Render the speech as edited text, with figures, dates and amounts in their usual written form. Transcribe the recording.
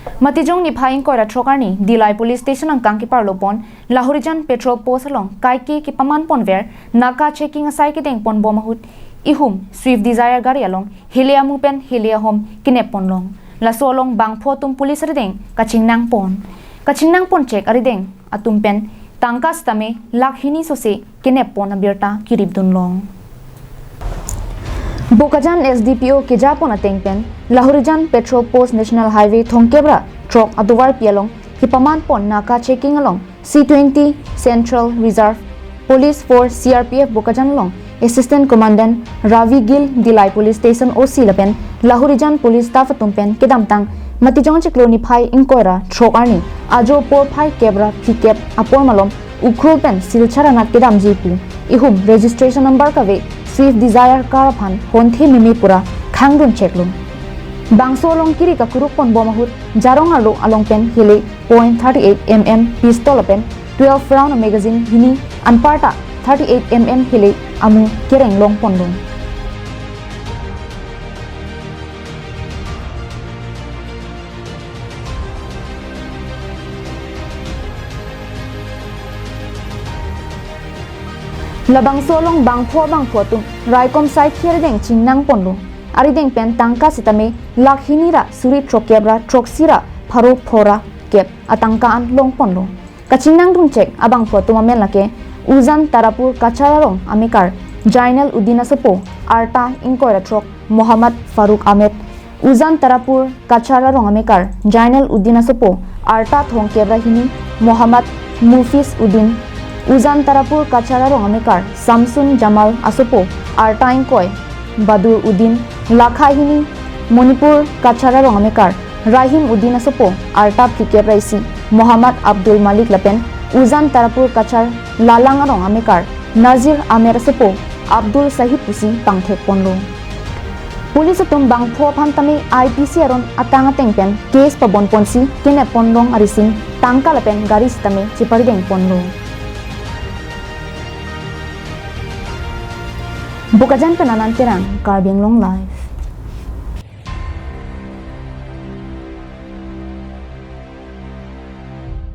Matijong ni phaing kora trokarni Dillai police station ang kangki parlopon Lahorijan petrol post along kaiki ki paman ponver naka checking asai ki deng pon bomahut ihum Swift Desire gari along Hele amupen Hele Ahom Kenep ponlong lasolong bang photum police rideng kachingnang pon check arideng Atum pen tangkas tame lakhini sose Kenep pon abirta kirib dunlong Bokajan SDPO ke Japon ateng pen Lahorijan petrol post national highway thongkebra truck aduwar pialong hipaman pon naka checking along C20 Central Reserve Police Force CRPF Bokajan along Assistant Commandant Ravi Gill Dillai Police Station OC Lapen Lahorijan Police Staff atumpen kedamtang matijong chikloni phai inkoira truck arni ajo por phai kebra pikep apor malom ukrul pen silchara nat kedam jipu ihum registration number kave Swift Desire Caravan Ponthu mimi pura khangrun cheklum bangso along kiri ka kuruk pon bomahut jarong arlo along pen Hele .38mm pistol pen 12 round magazine hini anparta 38mm Hele amu kereng long pondong labang solong bangpho tum raikom sai khere deng chingnang ponlo ari deng pen tangka sitame lakhinira suri trokebra troksira pharo phora kep atangka an long ponlo kachingnang dum check abang photum amen lake uzan tarapur kachararong amikar jainal udina sapo arta inkoira trok Muhammad Faruk Ahmed uzan tarapur kachararong amikar jainal udina sapo arta thongkebra hini Muhammad Mufis Udin Uzan Tarapur Kachararong amikar Samsun Jamal Asopo Artain Koi Badur Udin Lakhahini Manipur Kachararong amikar Rahim Udin Asopo Arta Pikep Raisi Muhammad Abdul Malik Lapen Uzan Tarapur Kachar Lalangarong amikar Nazir Amer Asopo Abdul Sahib Pusi Pangthek Ponlo Police atum bang pho phantami IPC aron atanga tengpen case pabon ponsi Kenep ponlong arisin tangka lapen gari stame chipari deng ponlo Bokajan penanan terang Karbing Long Life